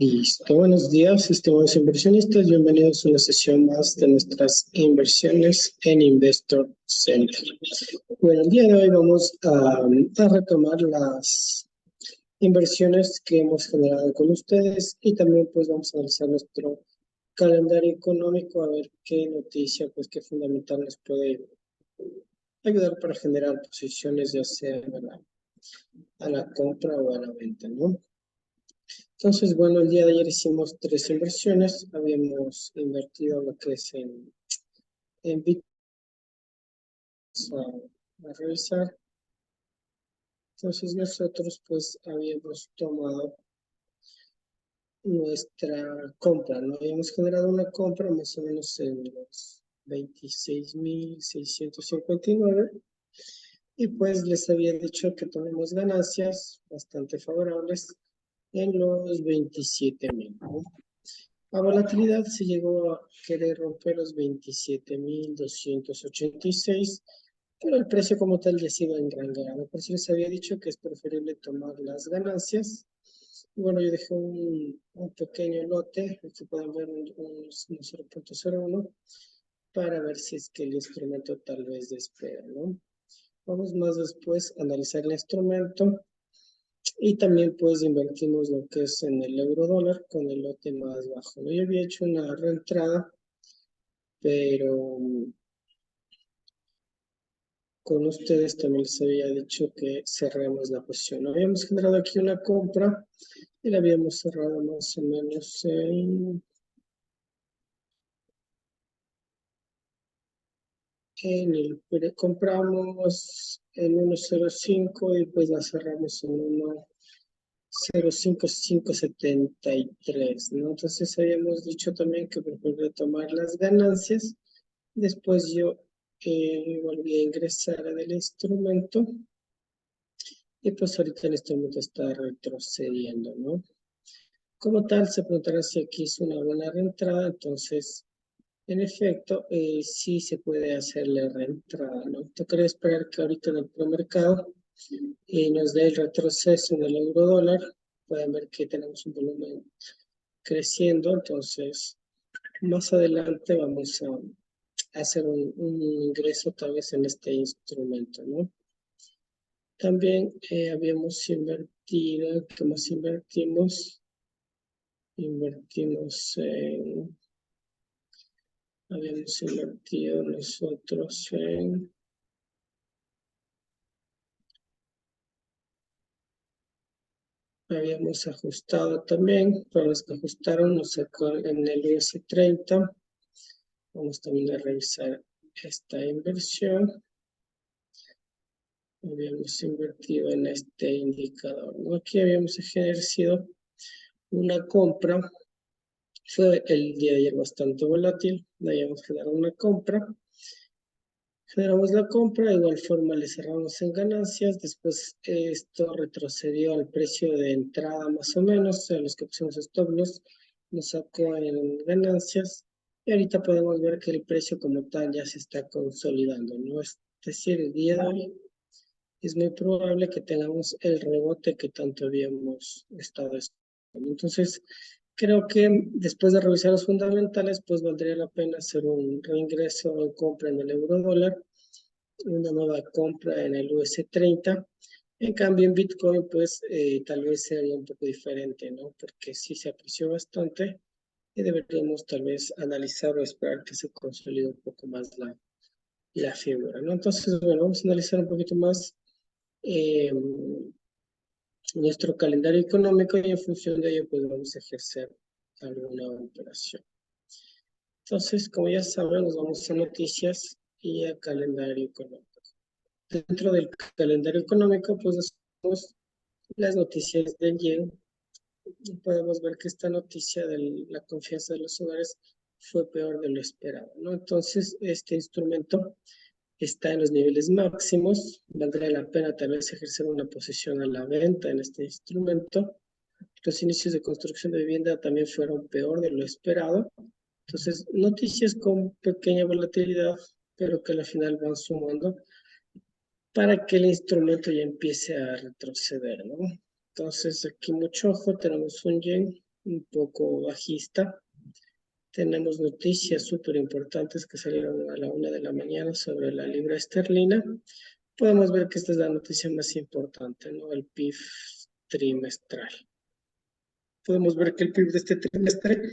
Listo, buenos días, estimados inversionistas. Bienvenidos a una sesión más de nuestras inversiones en Investor Center. Bueno, el día de hoy vamos a retomar las inversiones que hemos generado con ustedes y también pues vamos a analizar nuestro calendario económico a ver qué noticia, pues qué fundamental nos puede ayudar para generar posiciones ya sea a la compra o a la venta, ¿no? Entonces, bueno, el día de ayer hicimos 3 inversiones. Habíamos invertido lo que es en Bitcoin a revisar. Entonces, nosotros pues habíamos tomado nuestra compra, ¿no? Habíamos generado una compra más o menos en los 26.659 y pues les había dicho que tomemos ganancias bastante favorables en los 27.000, ¿no? La volatilidad se llegó a querer romper los 27.286, pero el precio como tal ya se iba enrangado. Por eso les había dicho que es preferible tomar las ganancias. Y bueno, yo dejé un pequeño lote, aquí pueden ver un 0.01, para ver si es que el instrumento tal vez despega, ¿no? Vamos más después a analizar el instrumento. Y también pues invertimos lo que es en el euro dólar con el lote más bajo, ¿no? Yo había hecho una reentrada, pero con ustedes también les había dicho que cerremos la posición. Habíamos generado aquí una compra y la habíamos cerrado más o menos compramos en 1.05 y pues la cerramos en 1.05573, ¿no? Entonces habíamos dicho también que prefería tomar las ganancias. Después yo volví a ingresar al instrumento y pues ahorita el instrumento está retrocediendo, ¿no? Como tal, se preguntará si aquí es una buena reentrada, entonces, en efecto, sí se puede hacerle reentrada, ¿no? Tocaría esperar que ahorita en el premercado nos dé el retroceso en el euro dólar. Pueden ver que tenemos un volumen creciendo, entonces, más adelante vamos a hacer un ingreso tal vez en este instrumento, ¿no? También habíamos invertido, ¿qué más invertimos? Habíamos invertido nosotros habíamos ajustado también, para los que ajustaron nos sacó en el US30. Vamos también a revisar esta inversión. Habíamos invertido en este indicador, ¿no? Aquí habíamos ejercido una compra. Fue el día de ayer bastante volátil, habíamos generado una compra. Generamos la compra, de igual forma le cerramos en ganancias, después esto retrocedió al precio de entrada más o menos, a los que pusimos stop loss, nos sacó en ganancias, y ahorita podemos ver que el precio como tal ya se está consolidando, ¿no? Es decir, el día de hoy es muy probable que tengamos el rebote que tanto habíamos estado esperando. Entonces, creo que después de revisar los fundamentales, pues valdría la pena hacer un reingreso en compra en el euro dólar, una nueva compra en el US30. En cambio, en Bitcoin, pues tal vez sería un poco diferente, ¿no? Porque sí se apreció bastante y deberíamos tal vez analizar o esperar que se consolide un poco más la figura, ¿no? Entonces, bueno, vamos a analizar un poquito más eh, nuestro calendario económico y en función de ello pues vamos a ejercer alguna operación. Entonces, como ya saben, nos vamos a noticias y a calendario económico. Dentro del calendario económico pues tenemos las noticias del yen y podemos ver que esta noticia de la confianza de los hogares fue peor de lo esperado, ¿no? Entonces, este instrumento está en los niveles máximos, valdría la pena tal vez ejercer una posición a la venta en este instrumento. Los inicios de construcción de vivienda también fueron peor de lo esperado. Entonces, noticias con pequeña volatilidad, pero que al final van sumando para que el instrumento ya empiece a retroceder, ¿no? Entonces, aquí mucho ojo, tenemos un yen un poco bajista. Tenemos noticias súper importantes que salieron a la 1 de la mañana sobre la libra esterlina. Podemos ver que esta es la noticia más importante, ¿no? El PIB trimestral. Podemos ver que el PIB de este trimestre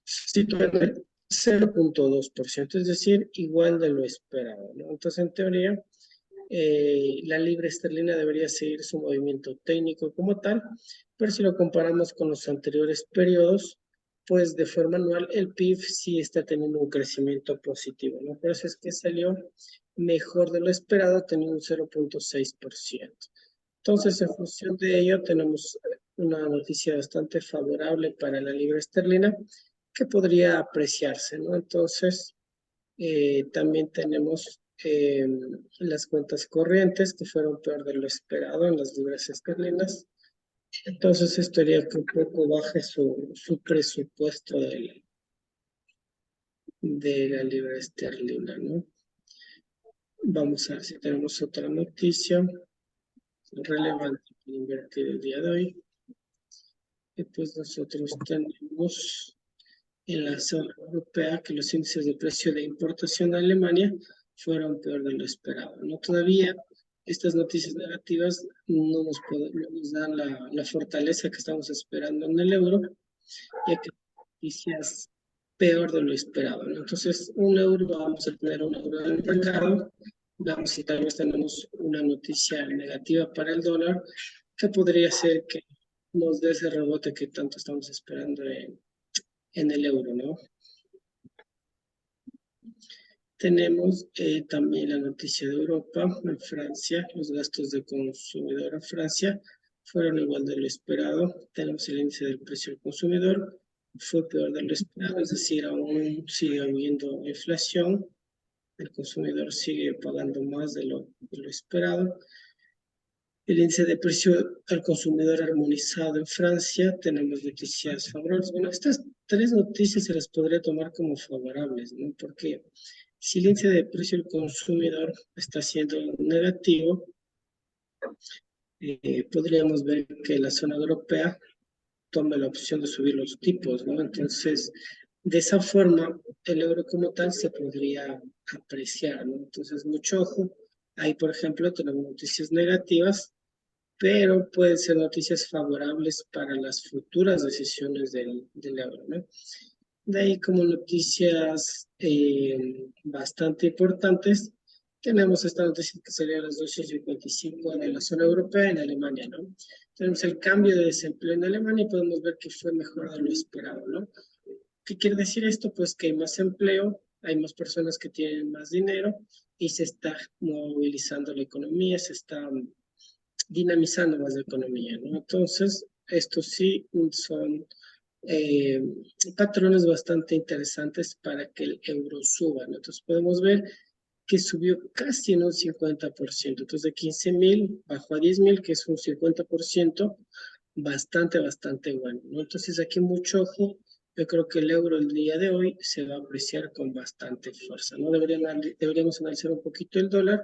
se sitúa en el 0.2%, es decir, igual de lo esperado, ¿no? Entonces, en teoría, la libra esterlina debería seguir su movimiento técnico como tal, pero si lo comparamos con los anteriores periodos, pues de forma anual el PIB sí está teniendo un crecimiento positivo, ¿no? Por eso es que salió mejor de lo esperado, teniendo un 0.6%. Entonces, en función de ello, tenemos una noticia bastante favorable para la libra esterlina que podría apreciarse, ¿no? Entonces, también tenemos las cuentas corrientes que fueron peor de lo esperado en las libras esterlinas. Entonces, esto haría que un poco baje su presupuesto de la libra esterlina, ¿no? Vamos a ver si tenemos otra noticia relevante para invertir el día de hoy. Y pues nosotros tenemos en la zona europea que los índices de precio de importación de Alemania fueron peor de lo esperado, ¿no? Todavía estas noticias negativas no nos dan la fortaleza que estamos esperando en el euro, ya que noticias peor de lo esperado, ¿no? Entonces, un euro, vamos a tener un euro en el mercado, vamos si tal vez tenemos una noticia negativa para el dólar, que podría ser que nos dé ese rebote que tanto estamos esperando en el euro, ¿no? Tenemos también la noticia de Europa, en Francia, los gastos de consumidor en Francia fueron igual de lo esperado. Tenemos el índice del precio del consumidor, fue peor de lo esperado, es decir, aún sigue habiendo inflación, el consumidor sigue pagando más de lo esperado. El índice de precio al consumidor armonizado en Francia, tenemos noticias favorables. Bueno, estas tres noticias se las podría tomar como favorables, ¿no? Porque si el índice de precio al consumidor está siendo negativo, podríamos ver que la zona europea tome la opción de subir los tipos, ¿no? Entonces, de esa forma, el euro como tal se podría apreciar, ¿no? Entonces, mucho ojo. Ahí, por ejemplo, tenemos noticias negativas, pero pueden ser noticias favorables para las futuras decisiones del euro, ¿no? De ahí como noticias bastante importantes, tenemos esta noticia que salió a las 12:55 de la zona europea en Alemania, ¿no? Tenemos el cambio de desempleo en Alemania y podemos ver que fue mejor de lo esperado, ¿no? ¿Qué quiere decir esto? Pues que hay más empleo, hay más personas que tienen más dinero y se está movilizando la economía, se está dinamizando más la economía, ¿no? Entonces, estos sí son eh, patrones bastante interesantes para que el euro suba, ¿no? Entonces, podemos ver que subió casi en un 50%. Entonces, de 15.000 bajó a 10.000, que es un 50%, bastante bueno, ¿no? Entonces, aquí mucho ojo. Yo creo que el euro el día de hoy se va a apreciar con bastante fuerza, ¿no? Deberíamos analizar un poquito el dólar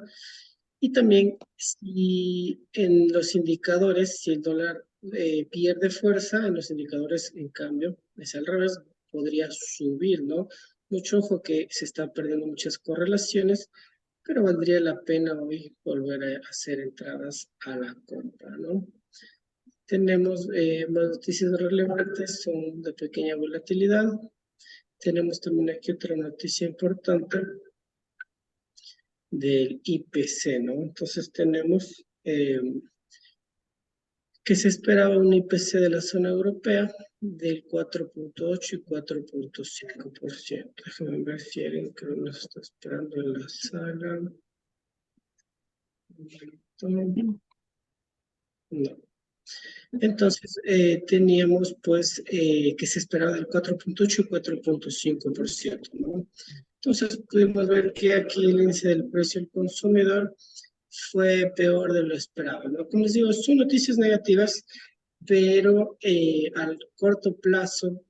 y también si en los indicadores, si el dólar pierde fuerza, en los indicadores, en cambio, es al revés, podría subir, ¿no? Mucho ojo que se están perdiendo muchas correlaciones, pero valdría la pena hoy volver a hacer entradas a la compra, ¿no? Tenemos más noticias relevantes, son de pequeña volatilidad. Tenemos también aquí otra noticia importante del IPC, ¿no? Entonces tenemos que se esperaba un IPC de la zona europea del 4.8 y 4.5%. Déjame ver si alguien que nos está esperando en la sala. No. Entonces, teníamos pues que se esperaba del 4.8 y 4.5%, ¿no? Entonces, pudimos ver que aquí el índice del precio al consumidor fue peor de lo esperado, ¿no? Como les digo, son noticias negativas, pero al corto plazo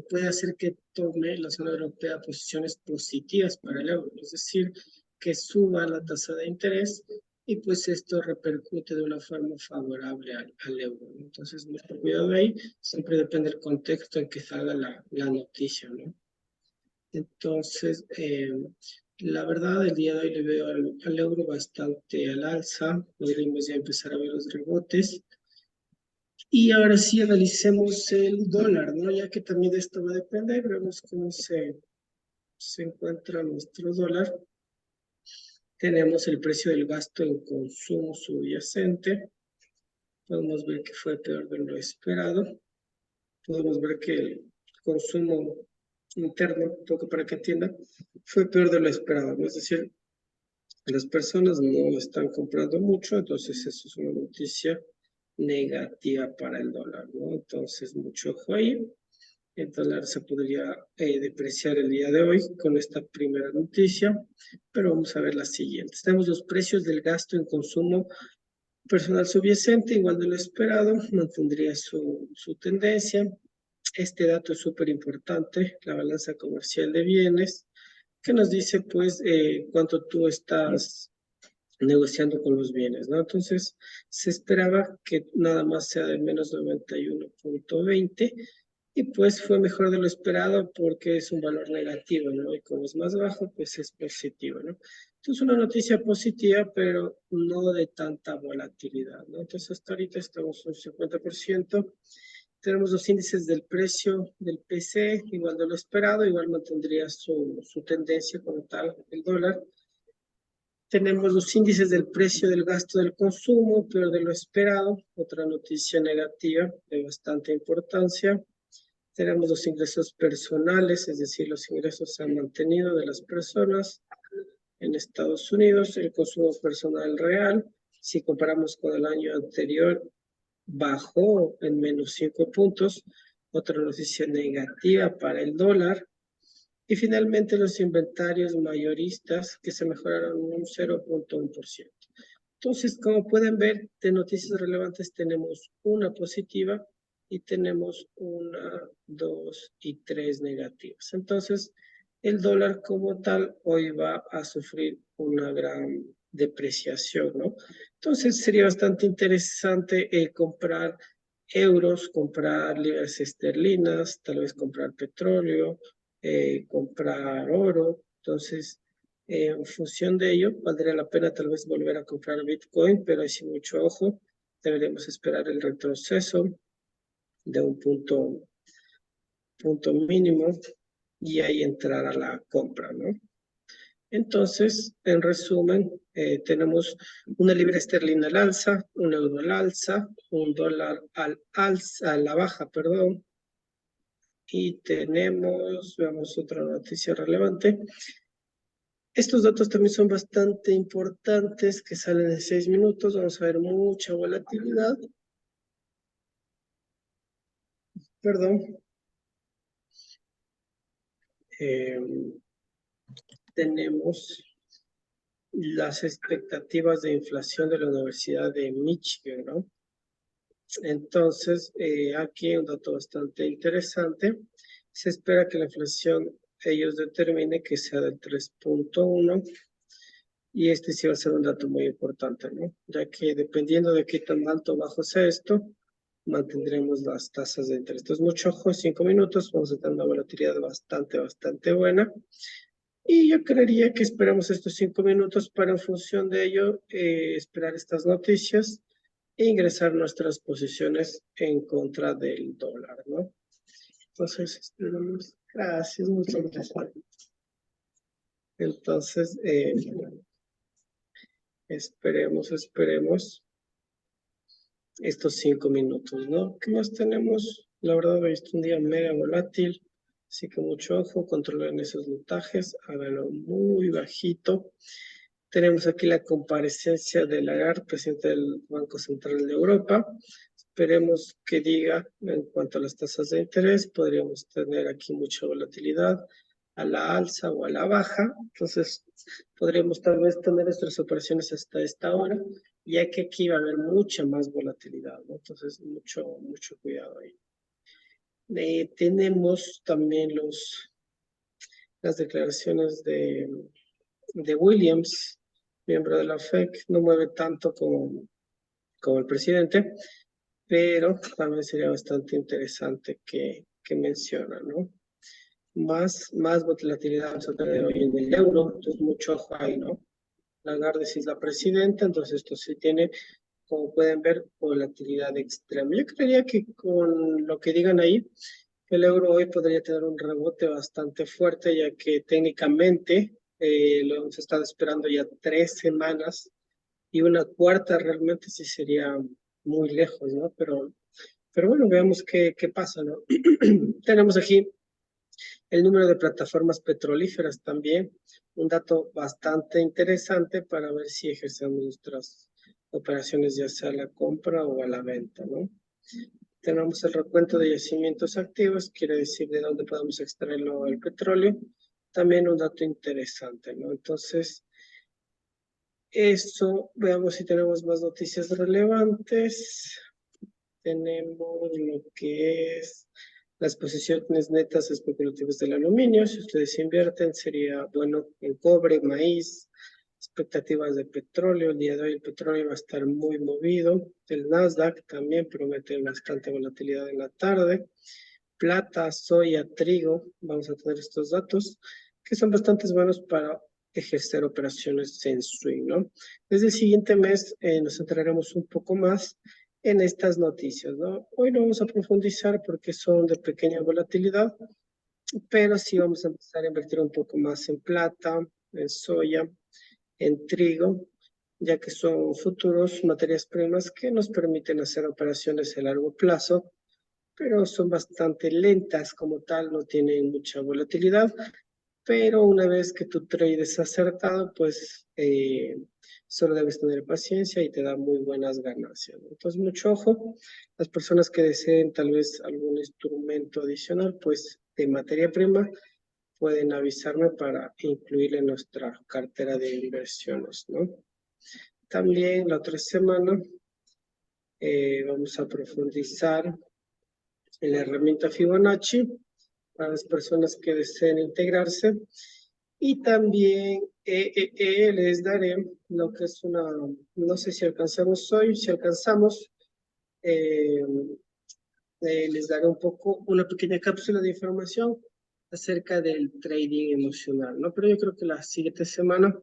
puede hacer que tome la zona europea posiciones positivas para el euro, es decir, que suba la tasa de interés y pues esto repercute de una forma favorable al euro, ¿no? Entonces, mucho cuidado ahí, siempre depende del contexto en que salga la noticia, ¿no? Entonces, la verdad, el día de hoy le veo al euro bastante al alza, podríamos ya empezar a ver los rebotes. Y ahora sí analicemos el dólar, ¿no? Ya que también de esto va a depender, vemos cómo se encuentra nuestro dólar. Tenemos el precio del gasto en consumo subyacente. Podemos ver que fue peor de lo esperado. Podemos ver que el consumo interno, un poco para que entiendan, fue peor de lo esperado, ¿no? Es decir, las personas no están comprando mucho, entonces eso es una noticia negativa para el dólar, ¿no? Entonces, mucho ojo ahí. El dólar se podría depreciar el día de hoy con esta primera noticia, pero vamos a ver las siguientes. Tenemos los precios del gasto en consumo personal subyacente, igual de lo esperado, mantendría su tendencia. Este dato es súper importante, la balanza comercial de bienes, que nos dice pues cuánto tú estás negociando con los bienes, ¿no? Entonces, se esperaba que nada más sea de menos 91.20 y pues fue mejor de lo esperado porque es un valor negativo, ¿no? Y como es más bajo, pues es positivo, ¿no? Entonces, una noticia positiva, pero no de tanta volatilidad, ¿no? Entonces, hasta ahorita estamos un 50%. Tenemos los índices del precio del PC, igual de lo esperado, igual mantendría su tendencia como tal el dólar. Tenemos los índices del precio del gasto del consumo, peor de lo esperado, otra noticia negativa de bastante importancia. Tenemos los ingresos personales, es decir, los ingresos se han mantenido de las personas en Estados Unidos, el consumo personal real, si comparamos con el año anterior, bajó en menos 5 puntos, otra noticia negativa para el dólar. Y finalmente los inventarios mayoristas que se mejoraron un 0.1%. Entonces, como pueden ver, de noticias relevantes tenemos una positiva y tenemos una, dos y tres negativas. Entonces, el dólar como tal hoy va a sufrir una gran depreciación, ¿no? Entonces, sería bastante interesante comprar euros, comprar libras esterlinas, tal vez comprar petróleo, comprar oro. Entonces, en función de ello, valdría la pena tal vez volver a comprar Bitcoin, pero hay sin mucho ojo. Deberíamos esperar el retroceso de un punto mínimo y ahí entrar a la compra, ¿no? Entonces, en resumen, tenemos una libra esterlina al alza, un euro al alza, un dólar al alza, a la baja, perdón, y tenemos, veamos otra noticia relevante. Estos datos también son bastante importantes, que salen en 6 minutos. Vamos a ver mucha volatilidad. Perdón. Eh, tenemos las expectativas de inflación de la Universidad de Michigan, ¿no? Entonces, aquí un dato bastante interesante. Se espera que la inflación ellos determine que sea del 3.1 y este sí va a ser un dato muy importante, ¿no? Ya que dependiendo de qué tan alto o bajo sea esto, mantendremos las tasas de interés. Entonces, mucho ojo, 5 minutos, vamos a tener una volatilidad bastante buena. Y yo creería que esperamos estos 5 minutos para en función de ello esperar estas noticias e ingresar nuestras posiciones en contra del dólar, ¿no? Entonces, esperamos. Gracias, muchas gracias. Entonces, esperemos estos 5 minutos, ¿no? ¿Qué más tenemos? La verdad, hoy es un día mega volátil, así que mucho ojo, controlen esos lutajes, háganlo muy bajito. Tenemos aquí la comparecencia de Lagarde, presidente del Banco Central de Europa. Esperemos que diga en cuanto a las tasas de interés, podríamos tener aquí mucha volatilidad a la alza o a la baja. Entonces, podríamos tal vez tener nuestras operaciones hasta esta hora, ya que aquí va a haber mucha más volatilidad, ¿no? Entonces, mucho cuidado ahí. Tenemos también las declaraciones de Williams, miembro de la FED, no mueve tanto como el presidente, pero también sería bastante interesante que menciona, ¿no? Más volatilidad vamos a tener hoy en el euro, entonces mucho ojo ahí, ¿no? Lagarde sí es la presidenta, entonces esto sí tiene, como pueden ver, volatilidad extrema. Yo creería que con lo que digan ahí, el euro hoy podría tener un rebote bastante fuerte, ya que técnicamente lo hemos estado esperando ya 3 semanas y una cuarta realmente sí sería muy lejos, ¿no? Pero bueno, veamos qué pasa, ¿no? Tenemos aquí el número de plataformas petrolíferas también, un dato bastante interesante para ver si ejercemos nuestras operaciones ya sea a la compra o a la venta, ¿no? Tenemos el recuento de yacimientos activos, quiere decir de dónde podemos extraerlo el petróleo. También un dato interesante, ¿no? Entonces, eso, veamos si tenemos más noticias relevantes. Tenemos lo que es las posiciones netas especulativas del aluminio. Si ustedes invierten, sería bueno en cobre, maíz, expectativas de petróleo. El día de hoy el petróleo va a estar muy movido. El Nasdaq también promete bastante volatilidad en la tarde. Plata, soya, trigo, vamos a tener estos datos que son bastante buenos para ejercer operaciones en swing, ¿no? Desde el siguiente mes nos centraremos un poco más en estas noticias, ¿no? Hoy no vamos a profundizar porque son de pequeña volatilidad, pero sí vamos a empezar a invertir un poco más en plata, en soya, en trigo, ya que son futuros materias primas que nos permiten hacer operaciones a largo plazo, pero son bastante lentas como tal, no tienen mucha volatilidad, pero una vez que tu trade es acertado, pues solo debes tener paciencia y te da muy buenas ganancias, ¿no? Entonces, mucho ojo, las personas que deseen tal vez algún instrumento adicional, pues de materia prima, pueden avisarme para incluirle en nuestra cartera de inversiones, ¿no? También la otra semana vamos a profundizar en la herramienta Fibonacci para las personas que deseen integrarse. Y también les daré lo que es una, no sé si alcanzamos hoy, si alcanzamos, eh, les daré un poco, una pequeña cápsula de información acerca del trading emocional, ¿no? Pero yo creo que la siguiente semana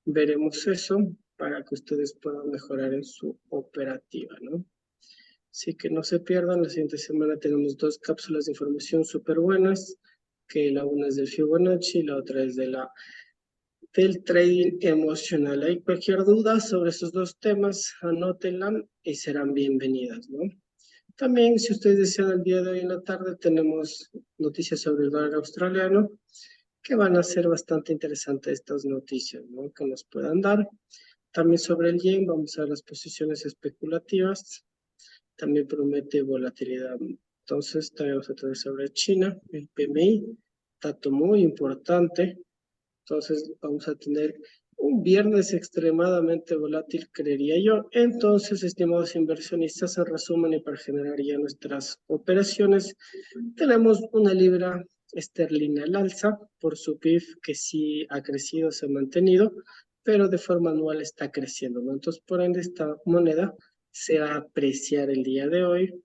veremos eso para que ustedes puedan mejorar en su operativa, ¿no? Así que no se pierdan, la siguiente semana tenemos 2 cápsulas de información súper buenas, que la una es del Fibonacci y la otra es del trading emocional. Hay cualquier duda sobre esos 2 temas, anótenla y serán bienvenidas, ¿no? También, si ustedes desean, el día de hoy en la tarde tenemos noticias sobre el dólar australiano, que van a ser bastante interesantes estas noticias, ¿no? Que nos puedan dar. También sobre el yen, vamos a ver las posiciones especulativas. También promete volatilidad. Entonces, también vamos a tener sobre China, el PMI, dato muy importante. Entonces, vamos a tener un viernes extremadamente volátil, creería yo. Entonces, estimados inversionistas, en resumen y para generar ya nuestras operaciones, tenemos una libra esterlina al alza por su PIB que sí ha crecido, se ha mantenido, pero de forma anual está creciendo, ¿no? Entonces, por ende, esta moneda se va a apreciar el día de hoy.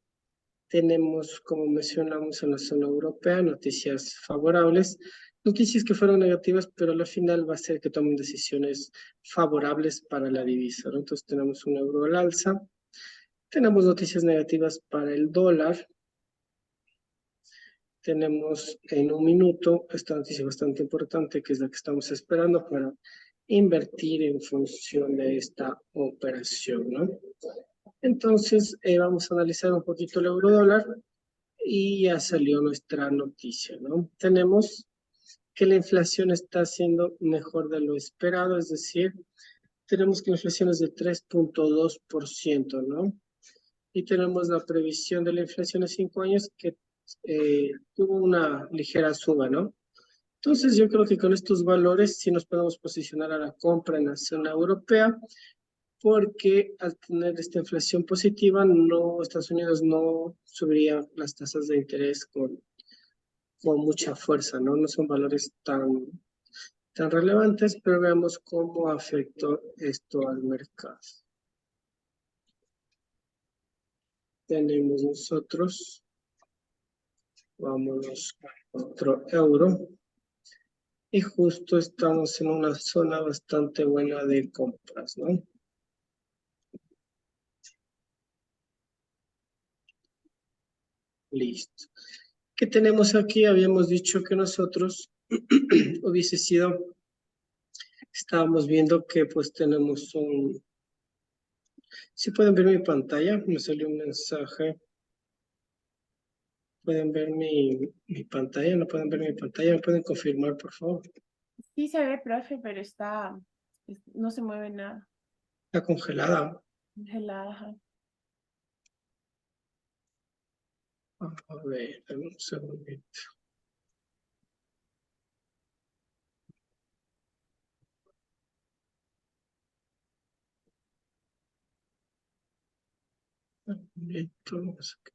Tenemos, como mencionamos en la zona europea, noticias favorables, noticias que fueron negativas, pero al final va a ser que tomen decisiones favorables para la divisa, ¿no? Entonces tenemos un euro al alza, tenemos noticias negativas para el dólar, tenemos en un minuto esta noticia bastante importante, que es la que estamos esperando para invertir en función de esta operación, ¿no? Entonces, vamos a analizar un poquito el euro dólar y ya salió nuestra noticia, ¿no? Tenemos que la inflación está siendo mejor de lo esperado, es decir, tenemos que la inflación es de 3.2%, ¿no? Y tenemos la previsión de la inflación a 5 años que tuvo una ligera suba, ¿no? Entonces yo creo que con estos valores sí nos podemos posicionar a la compra en la zona europea, porque al tener esta inflación positiva, no, Estados Unidos no subiría las tasas de interés con mucha fuerza, ¿no? No son valores tan relevantes, pero veamos cómo afectó esto al mercado. Tenemos nosotros, vámonos a otro euro, y justo estamos en una zona bastante buena de compras, ¿no? Listo. ¿Qué tenemos aquí? Habíamos dicho que nosotros hubiese sido, estábamos viendo que pues tenemos un, si pueden ver mi pantalla, me salió un mensaje. ¿Pueden ver mi pantalla? ¿No pueden ver mi pantalla? ¿Me pueden confirmar, por favor? Sí se ve, profe, pero no se mueve nada. Está congelada. Congelada, ajá. A ver, dame un segundito. Esto, no sé qué.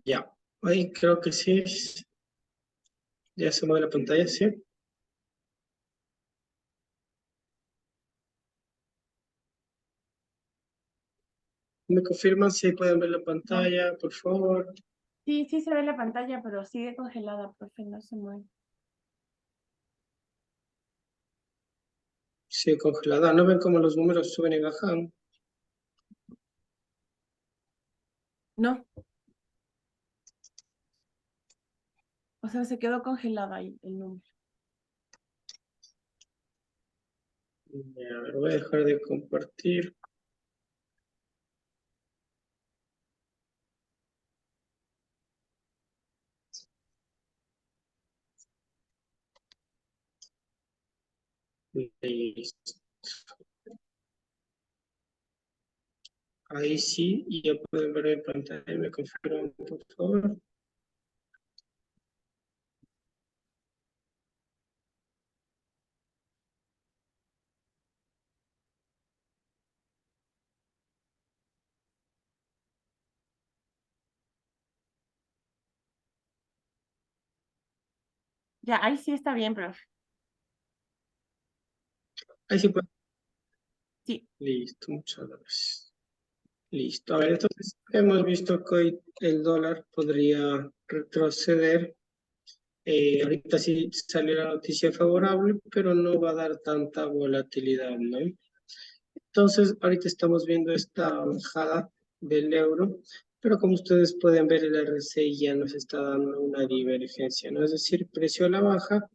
Ya, ahí creo que sí. Ya se mueve la pantalla, ¿sí? ¿Me confirman si pueden ver la pantalla, por favor? Sí, sí se ve la pantalla, pero sigue congelada, profe, no se mueve. Sí, congelada. ¿No ven cómo los números suben y bajan? No, o sea, se quedó congelada ahí el número. Ya, a ver, voy a dejar de compartir. Listo. Ahí sí, y ya pueden ver mi pantalla. ¿Me confirman, por favor? Ya, ahí sí está bien, profe. Ahí sí pueden. Sí, Listo, muchas gracias. Listo. A ver, entonces hemos visto que hoy el dólar podría retroceder. Ahorita sí salió la noticia favorable, pero no va a dar tanta volatilidad, ¿no? Entonces, ahorita estamos viendo esta bajada del euro, pero como ustedes pueden ver, el RSI ya nos está dando una divergencia, ¿no? Es decir, precio a la baja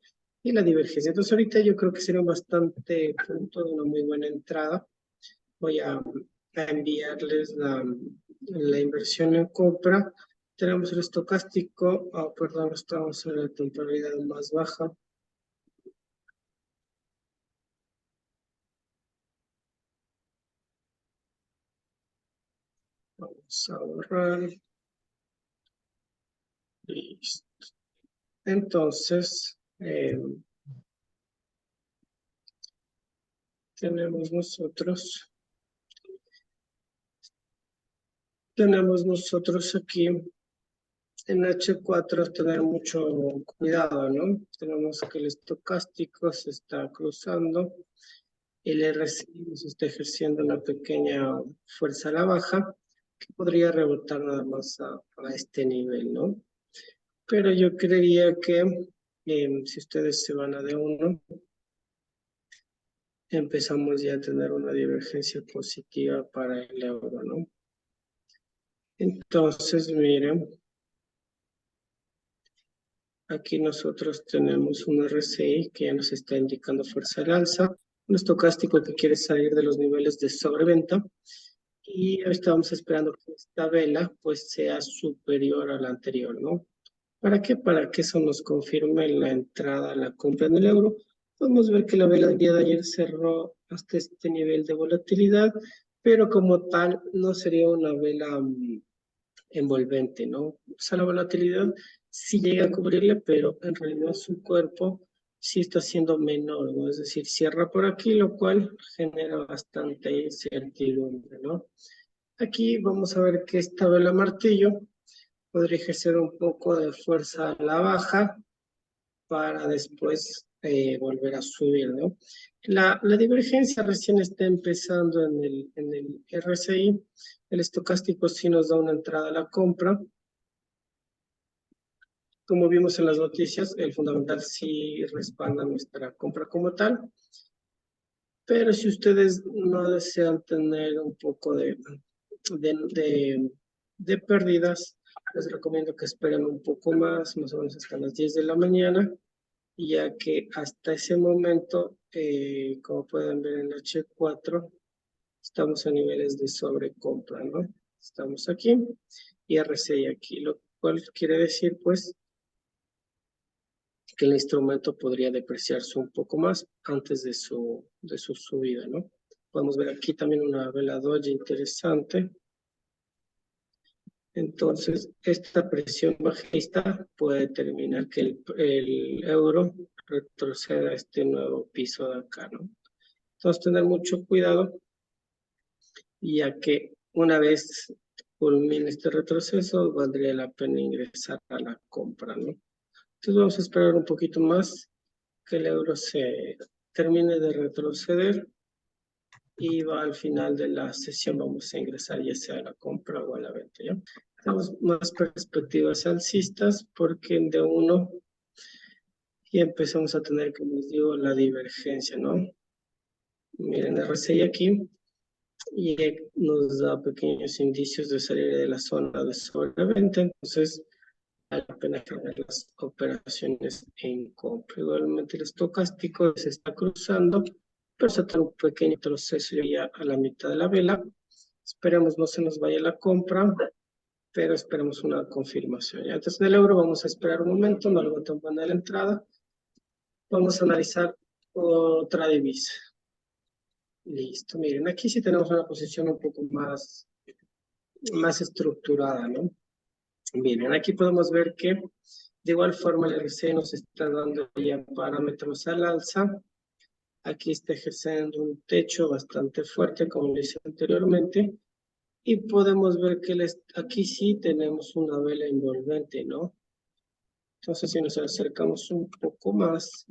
y la divergencia. Entonces, ahorita yo creo que sería un bastante punto de una muy buena entrada. Voy a enviarles la inversión en compra. Tenemos el estocástico, perdón, estamos en la temporalidad más baja. Vamos a borrar. Listo. Entonces, tenemos nosotros aquí en H4 tener mucho cuidado, ¿no? Tenemos que el estocástico se está cruzando, el RSI nos está ejerciendo una pequeña fuerza a la baja que podría rebotar nada más a este nivel, ¿no? Pero yo creería que si ustedes se van a D1, empezamos ya a tener una divergencia positiva para el euro, ¿no? Entonces, miren, aquí nosotros tenemos un RSI que ya nos está indicando fuerza al alza, un estocástico que quiere salir de los niveles de sobreventa y estamos esperando que esta vela pues sea superior a la anterior, ¿no? ¿Para qué? Para que eso nos confirme la entrada a la compra en el euro. Podemos ver que la vela del día de ayer cerró hasta este nivel de volatilidad, pero como tal no sería una vela envolvente, ¿no? O sea, la volatilidad sí llega a cubrirle, pero en realidad su cuerpo sí está siendo menor, ¿no? Es decir, cierra por aquí, lo cual genera bastante incertidumbre, ¿no? Aquí vamos a ver que esta vela martillo podría ejercer un poco de fuerza a la baja para después volver a subir, ¿no? La divergencia recién está empezando en el RSI. El estocástico sí nos da una entrada a la compra. Como vimos en las noticias, el fundamental sí respalda nuestra compra como tal. Pero si ustedes no desean tener un poco de, de, de pérdidas, les recomiendo que esperen un poco más o menos hasta las 10 de la mañana, ya que hasta ese momento, como pueden ver en H4, estamos a niveles de sobrecompra, ¿no? Estamos aquí y RSI aquí, lo cual quiere decir, pues, que el instrumento podría depreciarse un poco más antes de su subida, ¿no? Podemos ver aquí también una vela doji interesante. Entonces, esta presión bajista puede determinar que el euro retroceda a este nuevo piso de acá, ¿no? Entonces, tener mucho cuidado, ya que una vez culmine este retroceso, valdría la pena ingresar a la compra, ¿no? Entonces, vamos a esperar un poquito más que el euro se termine de retroceder y va al final de la sesión vamos a ingresar ya sea a la compra o a la venta, ¿ya? Tenemos más perspectivas alcistas porque de uno y empezamos a tener, como les digo, la divergencia, ¿no? Miren, el RSI aquí y nos da pequeños indicios de salir de la zona de sobreventa, entonces vale la pena tener las operaciones en compra. Igualmente el estocástico se está cruzando, pero se tiene un pequeño proceso ya a la mitad de la vela. Esperemos no se nos vaya la compra, pero esperemos una confirmación. ¿Ya? Entonces en el euro vamos a esperar un momento, no algo tan buena la entrada. Vamos a analizar otra divisa. Listo, miren, aquí sí tenemos una posición un poco más estructurada, ¿no? Miren, aquí podemos ver que de igual forma el RSI nos está dando ya parámetros al alza. Aquí está ejerciendo un techo bastante fuerte, como le hice anteriormente. Y podemos ver que aquí sí tenemos una vela envolvente, ¿no? Entonces, si nos acercamos un poco más,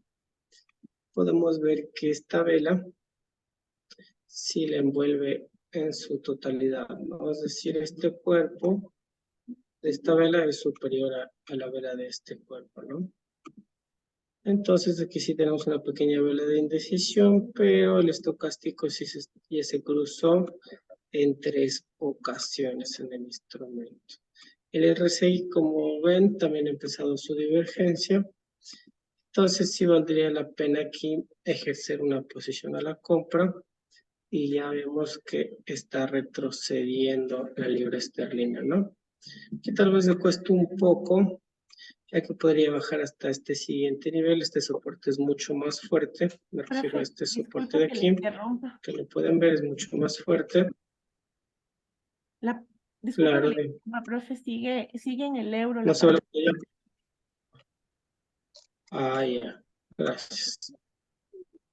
podemos ver que esta vela sí la envuelve en su totalidad, ¿no? Es decir, este cuerpo de esta vela es superior a la vela de este cuerpo, ¿no? Entonces aquí sí tenemos una pequeña vela de indecisión, pero el estocástico sí ya se cruzó en 3 ocasiones en el instrumento. El RSI, como ven, también ha empezado su divergencia. Entonces sí valdría la pena aquí ejercer una posición a la compra y ya vemos que está retrocediendo la libra esterlina, ¿no? Que tal vez le cueste un poco, ya que podría bajar hasta este siguiente nivel. Este soporte es mucho más fuerte, me refiero a Profe, este soporte disculpe de que le aquí, interrumpa. que lo pueden ver, es mucho más fuerte. La, disculpe que Claro, le interrumpa, profe, sigue en el euro no la se ve la parte. pantalla. Ah, ya, gracias.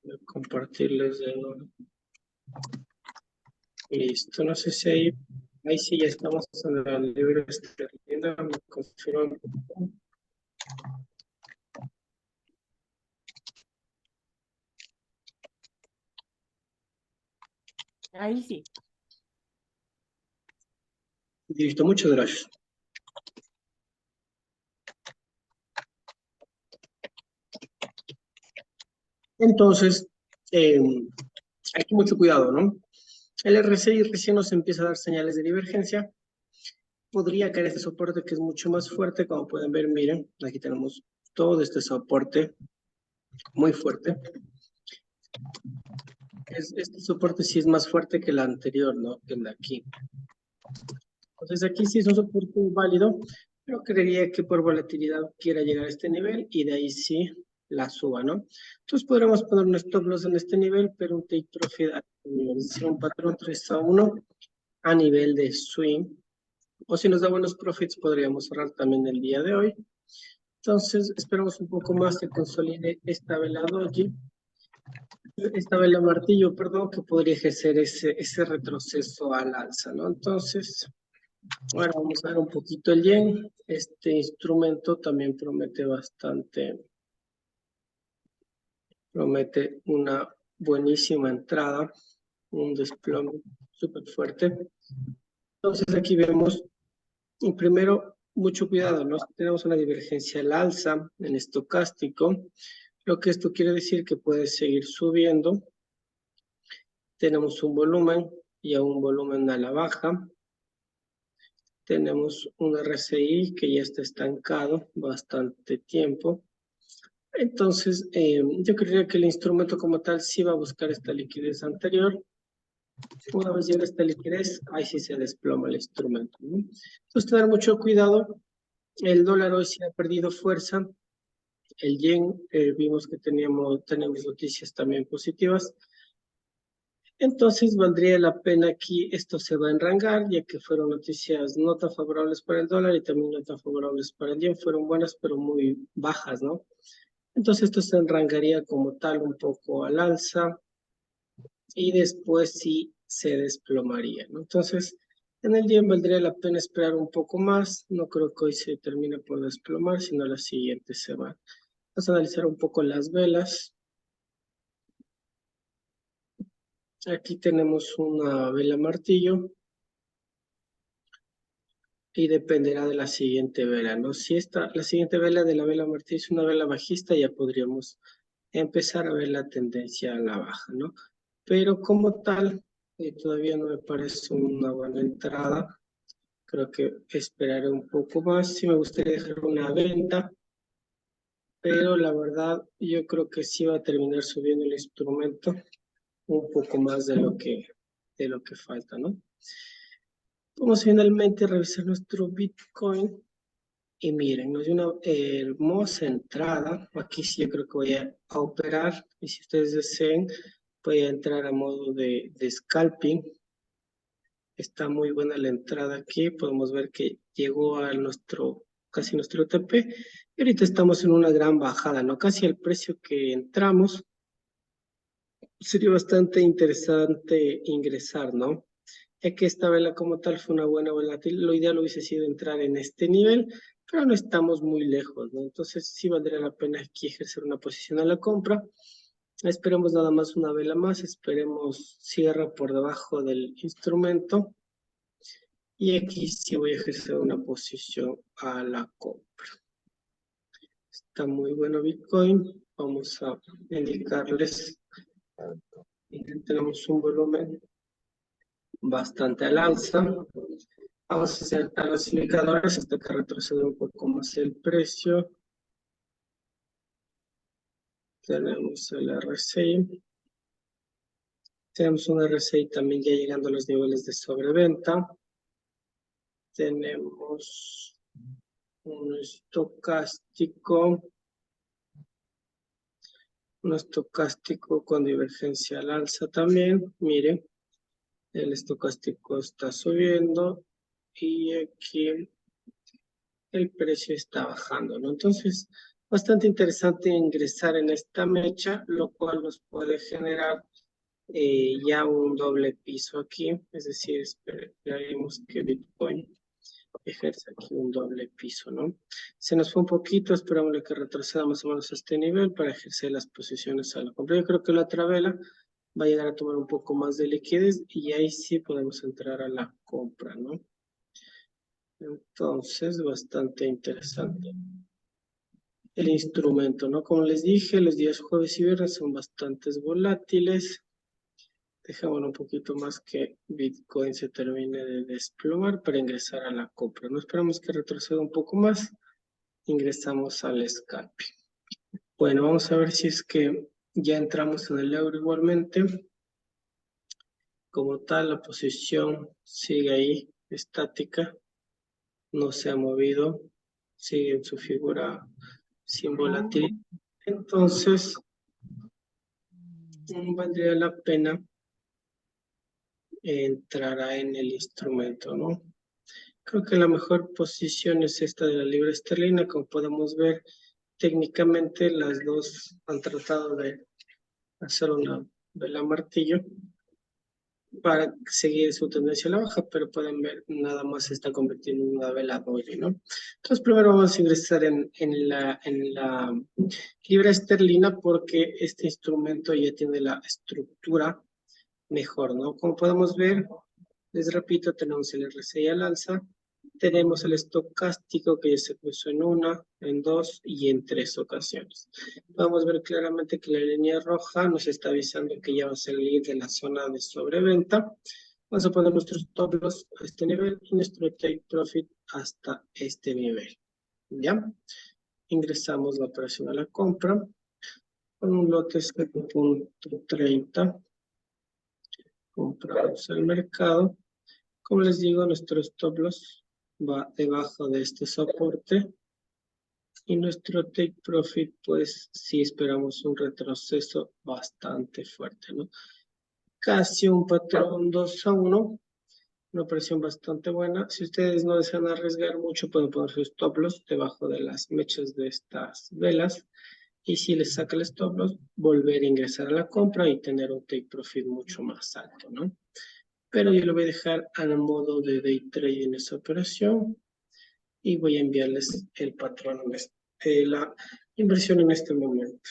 Voy a compartirles de nuevo. Listo, no sé si ahí sí ya estamos en la libra esterlina, me confirman. Ahí sí. Listo, muchas gracias. Entonces, hay que mucho cuidado, ¿no? El RSI recién nos empieza a dar señales de divergencia. Podría caer este soporte que es mucho más fuerte, como pueden ver, miren, aquí tenemos todo este soporte muy fuerte. Este soporte sí es más fuerte que el anterior, ¿no? Que el de aquí. Entonces aquí sí es un soporte válido, Pero creería que por volatilidad quiera llegar a este nivel y de ahí sí la suba, ¿no? Entonces podríamos poner un stop loss en este nivel, pero un take profit a un patrón 3-1 a nivel de swing. O si nos da buenos profits, podríamos cerrar también el día de hoy. Entonces, esperamos un poco más que consolide esta vela doji, esta vela martillo, perdón, que podría ejercer ese retroceso al alza, ¿no? Entonces, ahora vamos a ver un poquito el yen. Este instrumento también promete una buenísima entrada, un desplome súper fuerte. Entonces aquí vemos, primero, mucho cuidado, ¿no? Tenemos una divergencia al alza en estocástico, lo que esto quiere decir que puede seguir subiendo. Tenemos un volumen y a un volumen a la baja. Tenemos un RSI que ya está estancado bastante tiempo. Entonces, yo creería que el instrumento como tal sí va a buscar esta liquidez anterior. Una vez llega esta liquidez, ahí sí se desploma el instrumento, ¿no? Entonces, tener mucho cuidado. El dólar hoy sí ha perdido fuerza. El yen, vimos que tenemos noticias también positivas. Entonces, valdría la pena aquí, esto se va a enrangar, ya que fueron noticias no tan favorables para el dólar y también no tan favorables para el yen. Fueron buenas, pero muy bajas, ¿no? Entonces, esto se enrangaría como tal un poco al alza y después sí se desplomaría, ¿no? Entonces, en el yen valdría la pena esperar un poco más. No creo que hoy se termine por desplomar, sino la siguiente semana. Vamos a analizar un poco las velas. Aquí tenemos una vela martillo y dependerá de la siguiente vela, ¿no? Si la siguiente vela de la vela martillo es una vela bajista, ya podríamos empezar a ver la tendencia a la baja, ¿no? Pero como tal, todavía no me parece una buena entrada. Creo que esperaré un poco más. Sí me gustaría dejar una venta, pero la verdad yo creo que sí va a terminar subiendo el instrumento un poco más de lo que falta, ¿no? Vamos finalmente a revisar nuestro Bitcoin. Y miren, nos dio una hermosa entrada. Aquí sí yo creo que voy a operar. Y si ustedes deseen, voy a entrar a modo de scalping. Está muy buena la entrada aquí. Podemos ver que llegó a casi nuestro TP. Y ahorita estamos en una gran bajada, ¿no? Casi al precio que entramos. Sería bastante interesante ingresar, ¿no? Ya que esta vela como tal fue una buena volátil, lo ideal hubiese sido entrar en este nivel, pero no estamos muy lejos, ¿no? Entonces sí valdría la pena aquí ejercer una posición a la compra. Esperemos nada más una vela más, esperemos cierra por debajo del instrumento y aquí sí voy a ejercer una posición a la compra. Está muy bueno Bitcoin, vamos a indicarles, tenemos un volumen bastante al alza. Vamos a acercar los indicadores hasta que retroceda un poco más el precio. Tenemos el RSI. Tenemos un RSI también ya llegando a los niveles de sobreventa. Tenemos un estocástico con divergencia al alza también. Miren, el estocástico está subiendo y aquí el precio está bajando, ¿no? Entonces, bastante interesante ingresar en esta mecha, lo cual nos puede generar ya un doble piso aquí, es decir, esperaríamos que Bitcoin ejerza aquí un doble piso, ¿no? Se nos fue un poquito, esperamos que retroceda más o menos a este nivel para ejercer las posiciones a la compra. Yo creo que la otra vela va a llegar a tomar un poco más de liquidez y ahí sí podemos entrar a la compra, ¿no? Entonces, bastante interesante el instrumento, ¿no? Como les dije, los días jueves y viernes son bastante volátiles. Dejamos un poquito más que Bitcoin se termine de desplomar para ingresar a la compra. No esperamos que retroceda un poco más. Ingresamos al scalping. Bueno, vamos a ver si es que ya entramos en el euro igualmente. Como tal, la posición sigue ahí, estática. No se ha movido. sigue en su figura sin volatilidad. Entonces, valdría la pena entrar en el instrumento, ¿no? Creo que la mejor posición es esta de la libra esterlina. Como podemos ver, técnicamente las dos han tratado de hacer una vela martillo para seguir su tendencia a la baja, pero pueden ver, nada más se está convirtiendo en una vela doble, ¿no? Entonces, primero vamos a ingresar en la libra esterlina porque este instrumento ya tiene la estructura mejor, ¿no? Como podemos ver, les repito, tenemos el RSI al alza, tenemos el estocástico que ya se puso en una, en dos y en tres ocasiones. Podemos ver claramente que la línea roja nos está avisando que ya va a salir de la zona de sobreventa. Vamos a poner nuestros stop loss a este nivel y nuestro take profit hasta este nivel. ¿Ya? Ingresamos la operación a la compra con un lote 7.30. Compramos el mercado. Como les digo, nuestro stop loss va debajo de este soporte y nuestro take profit, pues sí esperamos un retroceso bastante fuerte, ¿no? Casi un patrón 2-1, una operación bastante buena. Si ustedes no desean arriesgar mucho, pueden poner sus stop loss debajo de las mechas de estas velas. Y si les saca el stop loss, volver a ingresar a la compra y tener un take profit mucho más alto, ¿no? Pero yo lo voy a dejar al modo de day trade en esa operación y voy a enviarles el patrón, la inversión en este momento.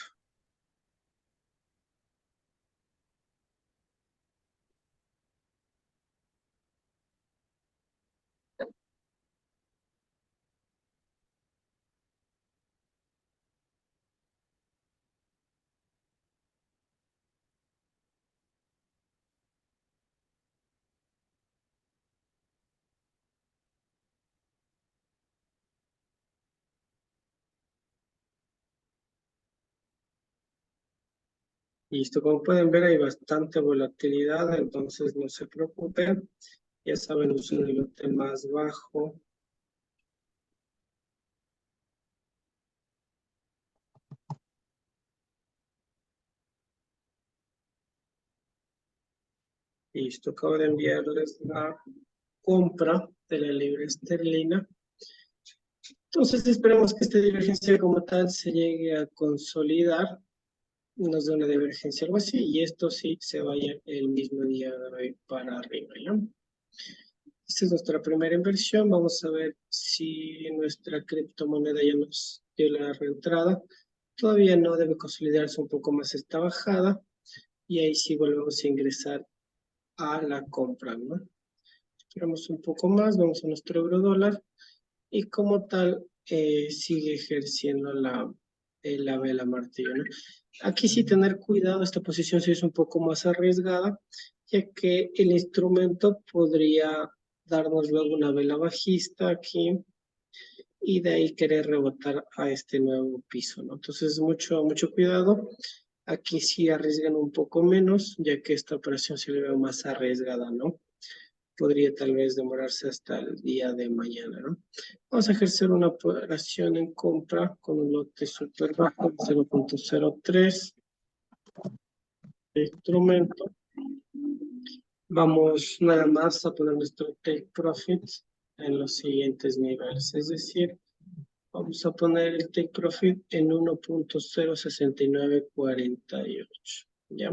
Listo, como pueden ver hay bastante volatilidad, entonces no se preocupen. Ya saben, usen el lote más bajo. Listo, acabo de enviarles la compra de la libra esterlina. Entonces esperemos que esta divergencia como tal se llegue a consolidar, nos dé una divergencia algo así, y esto sí se vaya el mismo día de hoy para arriba, ¿ya? Esta es nuestra primera inversión. Vamos a ver si nuestra criptomoneda ya nos dio la reentrada. Todavía no, debe consolidarse un poco más esta bajada. Y ahí sí volvemos a ingresar a la compra, ¿no? Esperamos un poco más, vamos a nuestro euro dólar. Y como tal, sigue ejerciendo la vela martillo, ¿no? Aquí sí tener cuidado, esta posición sí es un poco más arriesgada, ya que el instrumento podría darnos luego una vela bajista aquí y de ahí querer rebotar a este nuevo piso, ¿no? Entonces, mucho cuidado. Aquí sí arriesgan un poco menos, ya que esta operación se le ve más arriesgada, ¿no? Podría tal vez demorarse hasta el día de mañana, ¿no? Vamos a ejercer una operación en compra con un lote súper bajo, 0.03 de instrumento. Vamos nada más a poner nuestro take profit en los siguientes niveles, es decir, vamos a poner el take profit en 1.06948, ¿ya?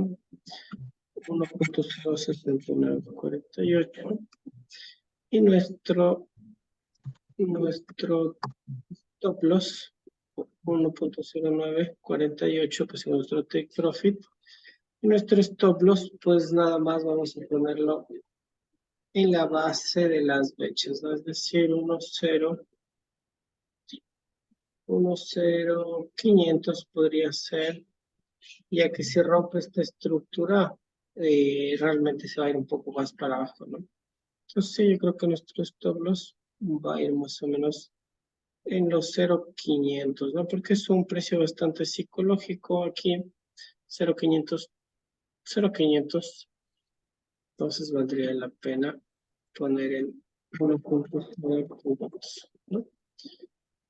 1.06948 y nuestro stop loss 1.0948, pues en nuestro take profit. Y nuestro stop loss, pues nada más vamos a ponerlo en la base de las fechas, ¿no? Es decir, 1.0500 podría ser, ya que si rompe esta estructura, realmente se va a ir un poco más para abajo, ¿no? Entonces sí, yo creo que nuestro stop loss va a ir más o menos en los 0.500, ¿no? Porque es un precio bastante psicológico aquí, 0.500, 0.500, entonces valdría la pena poner en 1.500, ¿no?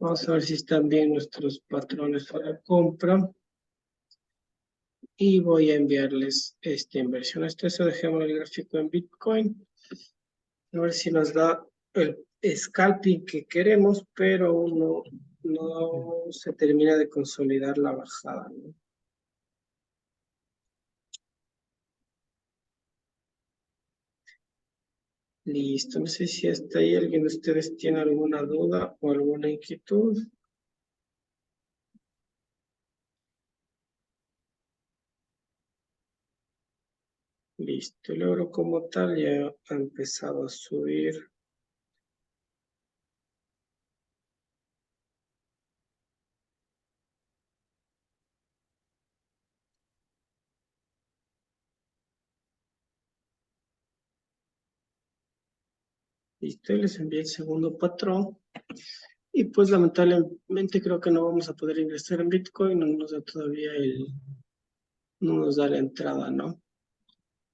Vamos a ver si están bien nuestros patrones para compra. Y voy a enviarles esta inversión. Eso dejemos el gráfico en Bitcoin. A ver si nos da el scalping que queremos, pero aún no se termina de consolidar la bajada, ¿no? Listo, no sé si hasta ahí alguien de ustedes tiene alguna duda o alguna inquietud. Listo, el euro como tal ya ha empezado a subir. Listo, les envié el segundo patrón. Y pues lamentablemente creo que no vamos a poder ingresar en Bitcoin, no nos da todavía no nos da la entrada, ¿no?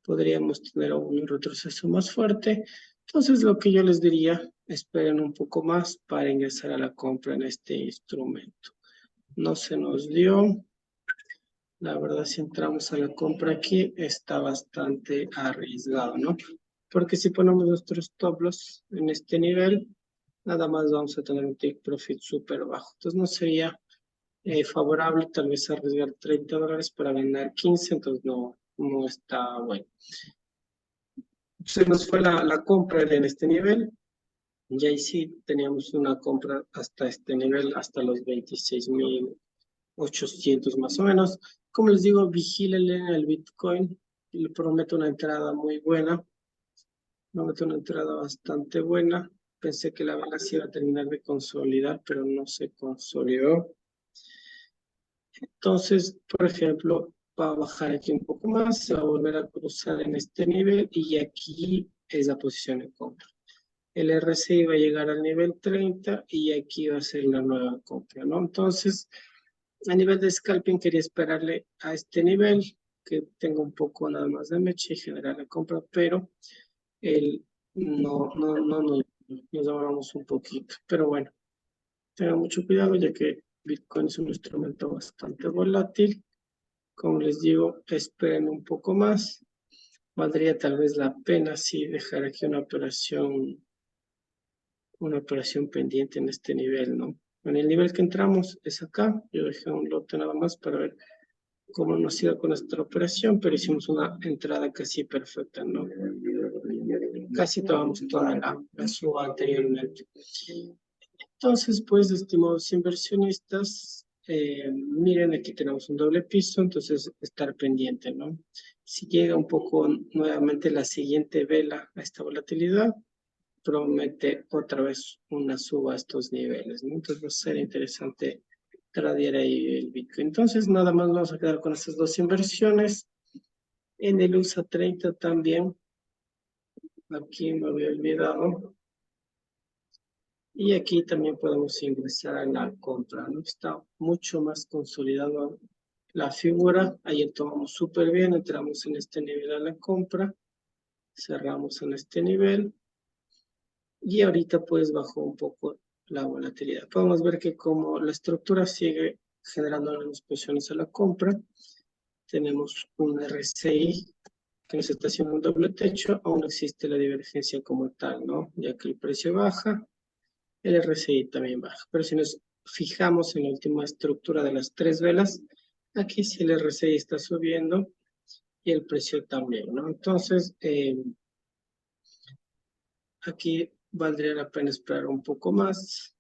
Podríamos tener un retroceso más fuerte. Entonces lo que yo les diría, esperen un poco más para ingresar a la compra en este instrumento. No se nos dio. La verdad, si entramos a la compra aquí, está bastante arriesgado, ¿no? Porque si ponemos nuestros stop loss en este nivel, nada más vamos a tener un take profit súper bajo. Entonces no sería favorable tal vez arriesgar $30 para ganar 15, entonces no está bueno. Se nos fue la compra en este nivel, y ahí sí teníamos una compra hasta este nivel, hasta los 26.800 más o menos. Como les digo, vigílenle en el Bitcoin, le prometo una entrada muy buena, prometo una entrada bastante buena. Pensé que la vela se iba a terminar de consolidar, pero no se consolidó. Entonces, por ejemplo, va a bajar aquí un poco más, se va a volver a cruzar en este nivel y aquí es la posición de compra. El RSI va a llegar al nivel 30 y aquí va a ser la nueva compra, ¿no? Entonces, a nivel de scalping quería esperarle a este nivel, que tenga un poco nada más de mecha y generar la compra, pero el, no nos demoramos un poquito. Pero bueno, tengan mucho cuidado ya que Bitcoin es un instrumento bastante volátil. Como les digo, esperen un poco más. Valdría tal vez la pena si dejar aquí una operación pendiente en este nivel, ¿no? En el nivel que entramos es acá. Yo dejé un lote nada más para ver cómo nos iba con nuestra operación, pero hicimos una entrada casi perfecta, ¿no? Casi tomamos toda la suba anteriormente. Entonces, pues, estimados inversionistas, miren, aquí tenemos un doble piso, entonces estar pendiente, ¿no? Si llega un poco nuevamente la siguiente vela a esta volatilidad, promete otra vez una suba a estos niveles, ¿no? Entonces va a ser interesante tradear ahí el Bitcoin. Entonces, nada más vamos a quedar con estas dos inversiones. En el USA 30 también, aquí me había olvidado. Y aquí también podemos ingresar a la compra, ¿no? Está mucho más consolidado la figura. Ayer tomamos súper bien, entramos en este nivel a la compra, cerramos en este nivel y ahorita pues bajó un poco la volatilidad. Podemos ver que como la estructura sigue generando las posiciones a la compra, tenemos un RSI que nos está haciendo un doble techo, aún existe la divergencia como tal, ¿no? Ya que el precio baja, el RSI también baja. Pero si nos fijamos en la última estructura de las tres velas, aquí sí el RSI está subiendo y el precio también, ¿no? Entonces, aquí valdría la pena esperar un poco más,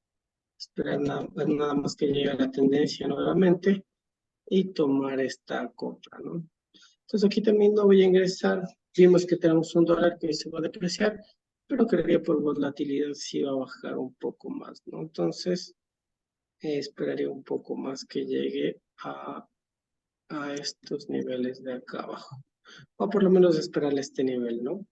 esperar nada más que llegue a la tendencia nuevamente y tomar esta compra, ¿no? Entonces aquí también no voy a ingresar. Vimos que tenemos un dólar que se va a depreciar, pero creería por volatilidad sí va a bajar un poco más, ¿no? Entonces, esperaría un poco más que llegue a estos niveles de acá abajo. O por lo menos esperar a este nivel, ¿no?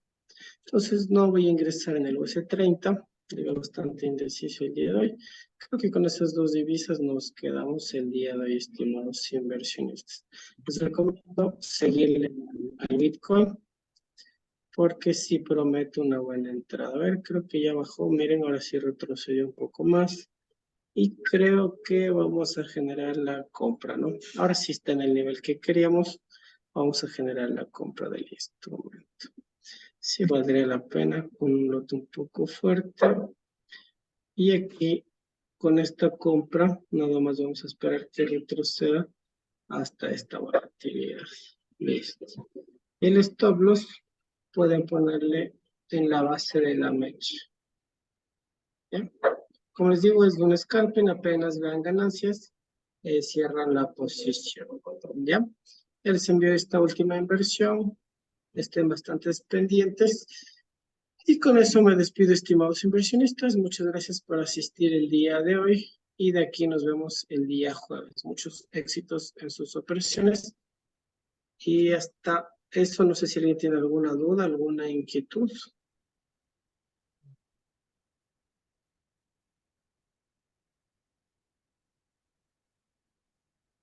Entonces no voy a ingresar en el US30. Digo, bastante indeciso el día de hoy. Creo que con esas dos divisas nos quedamos el día de hoy, estimados inversionistas. Les recomiendo seguirle al Bitcoin porque sí promete una buena entrada. A ver, creo que ya bajó. Miren, ahora sí retrocedió un poco más. Y creo que vamos a generar la compra, ¿no? Ahora sí está en el nivel que queríamos. Vamos a generar la compra del instrumento. Sí valdría la pena un lote un poco fuerte. Y aquí, con esta compra, nada más vamos a esperar que retroceda hasta esta volatilidad. Listo. El stop loss pueden ponerle en la base de la mecha. ¿Ya? Como les digo, es un scalping, apenas vean ganancias, cierran la posición. ¿Ya? Ya les envío esta última inversión. Estén bastante pendientes. Y con eso me despido, estimados inversionistas. Muchas gracias por asistir el día de hoy. Y de aquí nos vemos el día jueves. Muchos éxitos en sus operaciones. Y hasta eso, no sé si alguien tiene alguna duda, alguna inquietud.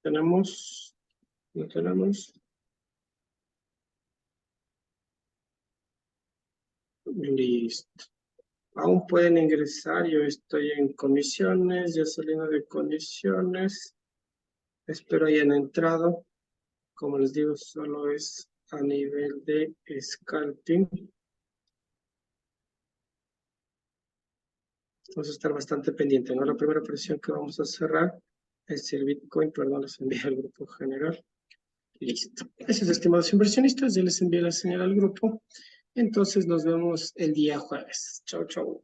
¿Tenemos? ¿No tenemos? Listo. Aún pueden ingresar, yo estoy en comisiones, ya saliendo de comisiones. Espero hayan entrado. Como les digo, solo es a nivel de scalping. Vamos a estar bastante pendiente, ¿no? La primera operación que vamos a cerrar es el Bitcoin, perdón, les envié al grupo general. Listo. Gracias, estimados inversionistas. Ya les envié la señal al grupo. Entonces nos vemos el día jueves. Chau, chau.